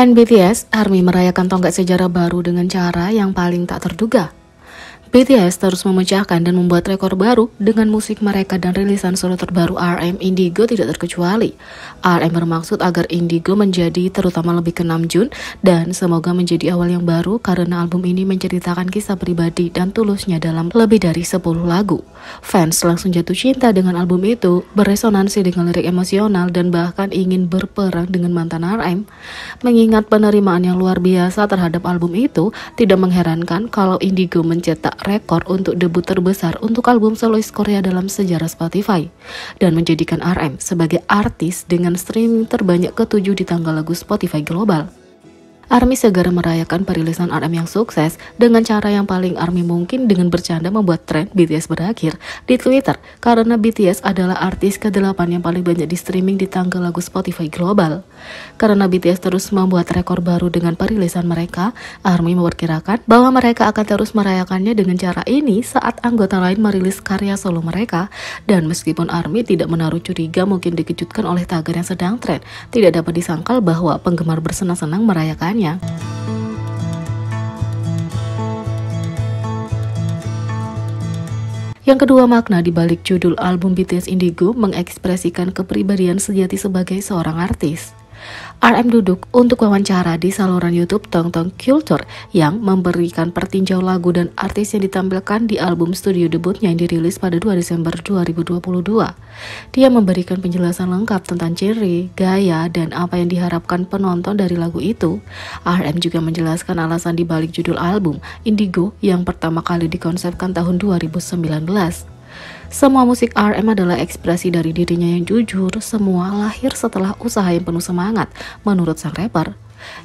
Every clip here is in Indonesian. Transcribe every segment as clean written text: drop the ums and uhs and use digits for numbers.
Selain BTS, ARMY merayakan tonggak sejarah baru dengan cara yang paling tak terduga. BTS terus memecahkan dan membuat rekor baru dengan musik mereka dan rilisan solo terbaru RM Indigo tidak terkecuali. RM bermaksud agar Indigo menjadi terutama lebih ke Namjoon dan semoga menjadi awal yang baru karena album ini menceritakan kisah pribadi dan tulusnya dalam lebih dari 10 lagu. Fans langsung jatuh cinta dengan album itu, beresonansi dengan lirik emosional dan bahkan ingin berperang dengan mantan RM. Mengingat penerimaan yang luar biasa terhadap album itu, tidak mengherankan kalau Indigo mencetak rekor untuk debut terbesar untuk album solois Korea dalam sejarah Spotify dan menjadikan RM sebagai artis dengan streaming terbanyak ke-7 di tanggal lagu Spotify global. ARMY segera merayakan perilisan RM yang sukses dengan cara yang paling ARMY mungkin dengan bercanda membuat tren BTS berakhir di Twitter karena BTS adalah artis ke-8 yang paling banyak di streaming di tanggal lagu Spotify global. Karena BTS terus membuat rekor baru dengan perilisan mereka, ARMY memperkirakan bahwa mereka akan terus merayakannya dengan cara ini saat anggota lain merilis karya solo mereka. Dan meskipun ARMY tidak menaruh curiga mungkin dikejutkan oleh tagar yang sedang tren, tidak dapat disangkal bahwa penggemar bersenang-senang merayakannya. Yang kedua, makna di balik judul album BTS Indigo mengekspresikan kepribadian sejati sebagai seorang artis. RM duduk untuk wawancara di saluran YouTube Tong Tong Culture yang memberikan pertinjau lagu dan artis yang ditampilkan di album studio debutnya yang dirilis pada 2 Desember 2022. Dia memberikan penjelasan lengkap tentang genre, gaya, dan apa yang diharapkan penonton dari lagu itu. RM juga menjelaskan alasan di balik judul album Indigo yang pertama kali dikonsepkan tahun 2019. Semua musik RM adalah ekspresi dari dirinya yang jujur, semua lahir setelah usaha yang penuh semangat, menurut sang rapper.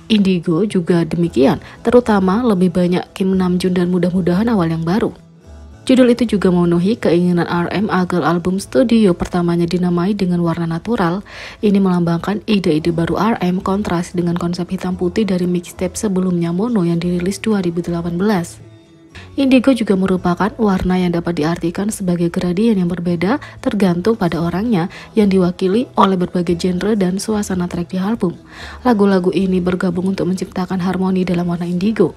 Indigo juga demikian, terutama lebih banyak Kim Namjoon dan mudah-mudahan awal yang baru. Judul itu juga memenuhi keinginan RM agar album studio pertamanya dinamai dengan warna natural. Ini melambangkan ide-ide baru RM kontras dengan konsep hitam putih dari mixtape sebelumnya Mono yang dirilis 2018. Indigo juga merupakan warna yang dapat diartikan sebagai gradien yang berbeda tergantung pada orangnya yang diwakili oleh berbagai genre dan suasana track di album. Lagu-lagu ini bergabung untuk menciptakan harmoni dalam warna indigo.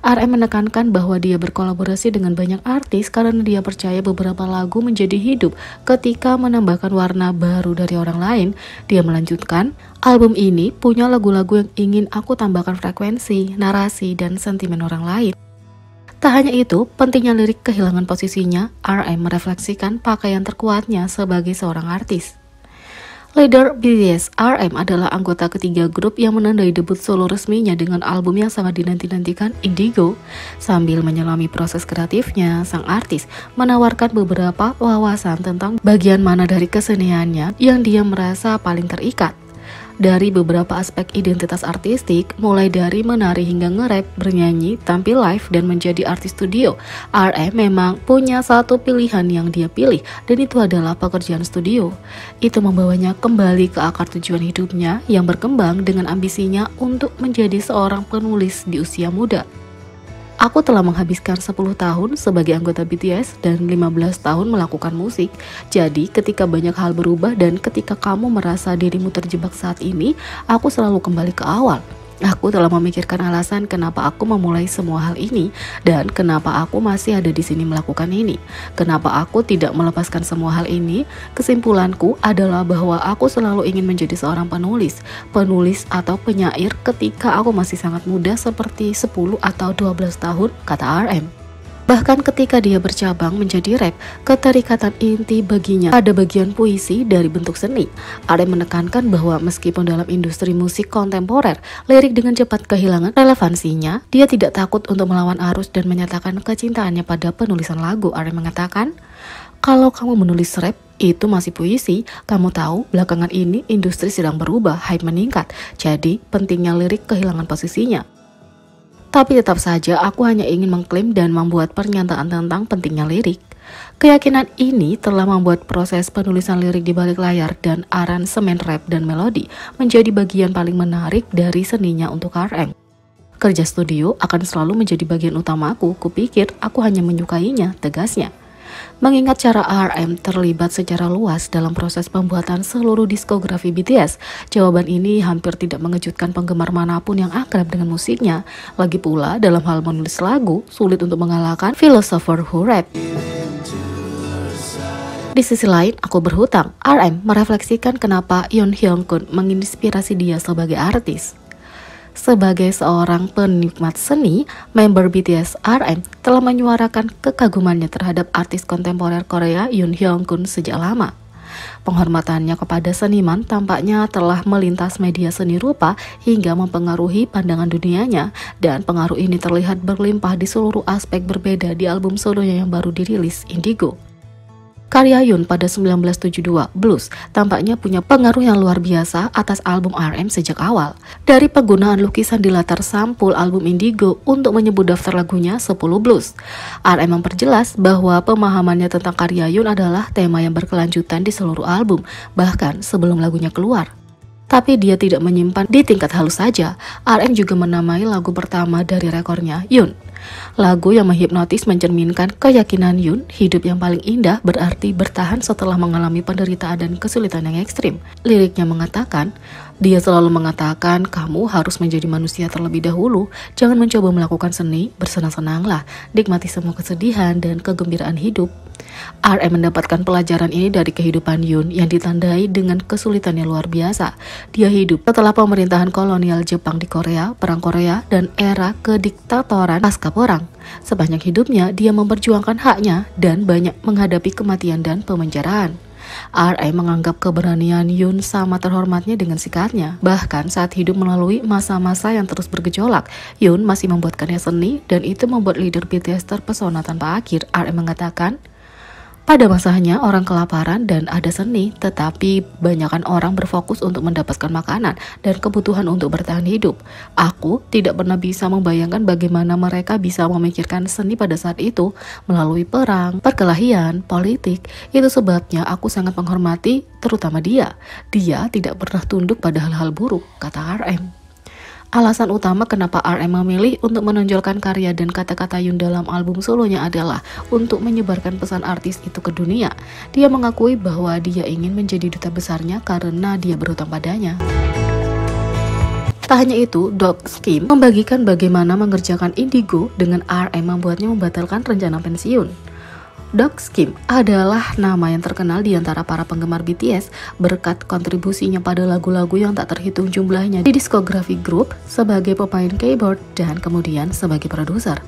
RM menekankan bahwa dia berkolaborasi dengan banyak artis karena dia percaya beberapa lagu menjadi hidup ketika menambahkan warna baru dari orang lain. Dia melanjutkan, album ini punya lagu-lagu yang ingin aku tambahkan frekuensi, narasi, dan sentimen orang lain. Tak hanya itu, pentingnya lirik kehilangan posisinya, RM merefleksikan pakaian terkuatnya sebagai seorang artis. Leader BTS, RM adalah anggota ketiga grup yang menandai debut solo resminya dengan album yang sangat dinanti-nantikan, Indigo. Sambil menyelami proses kreatifnya, sang artis menawarkan beberapa wawasan tentang bagian mana dari keseniannya yang dia merasa paling terikat. Dari beberapa aspek identitas artistik, mulai dari menari hingga nge-rap, bernyanyi, tampil live, dan menjadi artis studio, RM memang punya satu pilihan yang dia pilih, dan itu adalah pekerjaan studio. Itu membawanya kembali ke akar tujuan hidupnya yang berkembang dengan ambisinya untuk menjadi seorang penulis di usia muda. Aku telah menghabiskan 10 tahun sebagai anggota BTS dan 15 tahun melakukan musik. Jadi ketika banyak hal berubah dan ketika kamu merasa dirimu terjebak saat ini, aku selalu kembali ke awal. Aku telah memikirkan alasan kenapa aku memulai semua hal ini dan kenapa aku masih ada di sini melakukan ini. Kenapa aku tidak melepaskan semua hal ini? Kesimpulanku adalah bahwa aku selalu ingin menjadi seorang penulis atau penyair ketika aku masih sangat muda seperti 10 atau 12 tahun, kata RM. Bahkan ketika dia bercabang menjadi rap, keterikatan inti baginya pada bagian puisi dari bentuk seni. RM menekankan bahwa meskipun dalam industri musik kontemporer, lirik dengan cepat kehilangan relevansinya, dia tidak takut untuk melawan arus dan menyatakan kecintaannya pada penulisan lagu. RM mengatakan, kalau kamu menulis rap, itu masih puisi. Kamu tahu, belakangan ini industri sedang berubah, hype meningkat. Jadi, pentingnya lirik kehilangan posisinya. Tapi tetap saja aku hanya ingin mengklaim dan membuat pernyataan tentang pentingnya lirik. Keyakinan ini telah membuat proses penulisan lirik di balik layar dan aransemen rap dan melodi menjadi bagian paling menarik dari seninya untuk RM. Kerja studio akan selalu menjadi bagian utamaku, kupikir aku hanya menyukainya, tegasnya. Mengingat cara RM terlibat secara luas dalam proses pembuatan seluruh diskografi BTS, jawaban ini hampir tidak mengejutkan penggemar manapun yang akrab dengan musiknya. Lagi pula, dalam hal menulis lagu, sulit untuk mengalahkan Philosopher Who Rap. Di sisi lain, aku berhutang, RM merefleksikan kenapa Yoon Hyung-kun menginspirasi dia sebagai artis. Sebagai seorang penikmat seni, member BTS RM telah menyuarakan kekagumannya terhadap artis kontemporer Korea Yoon Hyung-kun sejak lama. Penghormatannya kepada seniman tampaknya telah melintas media seni rupa hingga mempengaruhi pandangan dunianya, dan pengaruh ini terlihat berlimpah di seluruh aspek berbeda di album solonya yang baru dirilis, Indigo. Karya Yoon pada 1972, Blues, tampaknya punya pengaruh yang luar biasa atas album RM sejak awal. Dari penggunaan lukisan di latar sampul album Indigo untuk menyebut daftar lagunya 10 Blues, RM memperjelas bahwa pemahamannya tentang karya Yoon adalah tema yang berkelanjutan di seluruh album, bahkan sebelum lagunya keluar. Tapi dia tidak menyimpan di tingkat halus saja. RM juga menamai lagu pertama dari rekornya, Yoon. Lagu yang menghipnotis mencerminkan keyakinan Yoon, hidup yang paling indah berarti bertahan setelah mengalami penderitaan dan kesulitan yang ekstrim. Liriknya mengatakan, dia selalu mengatakan kamu harus menjadi manusia terlebih dahulu, jangan mencoba melakukan seni, bersenang-senanglah, nikmati semua kesedihan dan kegembiraan hidup. RM mendapatkan pelajaran ini dari kehidupan Yoon yang ditandai dengan kesulitan yang luar biasa. Dia hidup setelah pemerintahan kolonial Jepang di Korea, Perang Korea, dan era kediktatoran pasca perang. Sepanjang hidupnya, dia memperjuangkan haknya dan banyak menghadapi kematian dan pemenjaraan. RM menganggap keberanian Yoon sama terhormatnya dengan sikatnya. Bahkan saat hidup melalui masa-masa yang terus bergejolak, Yoon masih membuat karya seni, dan itu membuat leader BTS terpesona tanpa akhir. RM mengatakan, pada masanya orang kelaparan dan ada seni, tetapi banyakkan orang berfokus untuk mendapatkan makanan dan kebutuhan untuk bertahan hidup. Aku tidak pernah bisa membayangkan bagaimana mereka bisa memikirkan seni pada saat itu melalui perang, perkelahian, politik. Itu sebabnya aku sangat menghormati terutama dia. Dia tidak pernah tunduk pada hal-hal buruk, kata RM. Alasan utama kenapa RM memilih untuk menonjolkan karya dan kata-kata Yoon dalam album solonya adalah untuk menyebarkan pesan artis itu ke dunia. Dia mengakui bahwa dia ingin menjadi duta besarnya karena dia berhutang padanya. Tak hanya itu, Doug Kim membagikan bagaimana mengerjakan Indigo dengan RM membuatnya membatalkan rencana pensiun. Doug Kim adalah nama yang terkenal di antara para penggemar BTS berkat kontribusinya pada lagu-lagu yang tak terhitung jumlahnya di diskografi grup sebagai pemain keyboard dan kemudian sebagai produser.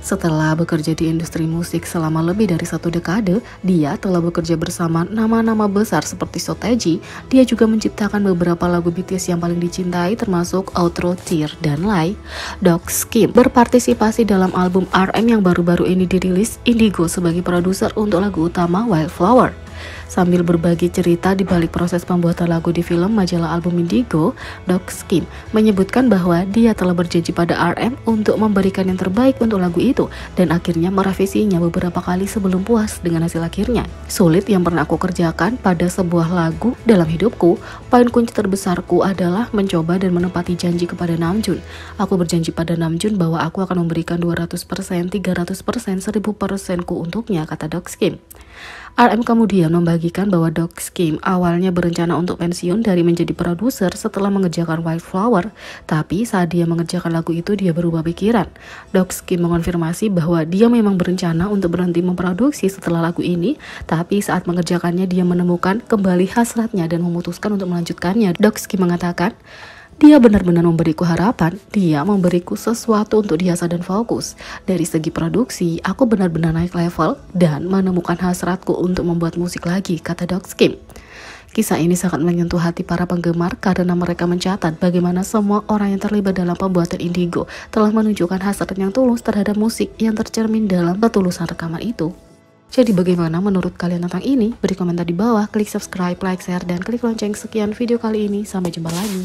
Setelah bekerja di industri musik selama lebih dari 1 dekade, dia telah bekerja bersama nama-nama besar seperti Sotaeji. Dia juga menciptakan beberapa lagu BTS yang paling dicintai termasuk Outro, Tear, dan Lie. Doug Kim berpartisipasi dalam album RM yang baru-baru ini dirilis, Indigo, sebagai produser untuk lagu utama Wildflower. Sambil berbagi cerita di balik proses pembuatan lagu di film majalah album Indigo, Doug Kim menyebutkan bahwa dia telah berjanji pada RM untuk memberikan yang terbaik untuk lagu itu dan akhirnya merevisinya beberapa kali sebelum puas dengan hasil akhirnya. Sulit yang pernah aku kerjakan pada sebuah lagu dalam hidupku, poin kunci terbesarku adalah mencoba dan menepati janji kepada Namjoon. Aku berjanji pada Namjoon bahwa aku akan memberikan 200%, 300%, 1000%ku untuknya, kata Doug Kim. RM kemudian membagikan bahwa Doug Kim awalnya berencana untuk pensiun dari menjadi produser setelah mengerjakan Wildflower, tapi saat dia mengerjakan lagu itu dia berubah pikiran. Doug Kim mengonfirmasi bahwa dia memang berencana untuk berhenti memproduksi setelah lagu ini, tapi saat mengerjakannya dia menemukan kembali hasratnya dan memutuskan untuk melanjutkannya. Doug Kim mengatakan, dia benar-benar memberiku harapan, dia memberiku sesuatu untuk diasah dan fokus. Dari segi produksi, aku benar-benar naik level dan menemukan hasratku untuk membuat musik lagi, kata Doug Kim. Kisah ini sangat menyentuh hati para penggemar karena mereka mencatat bagaimana semua orang yang terlibat dalam pembuatan Indigo telah menunjukkan hasrat yang tulus terhadap musik yang tercermin dalam ketulusan rekaman itu. Jadi bagaimana menurut kalian tentang ini? Beri komentar di bawah, klik subscribe, like, share, dan klik lonceng. Sekian video kali ini, sampai jumpa lagi.